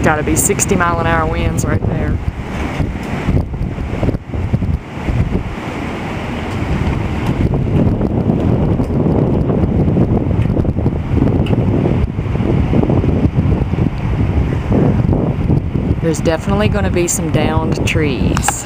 got to be 60-mile-an-hour winds right there. There's definitely going to be some downed trees.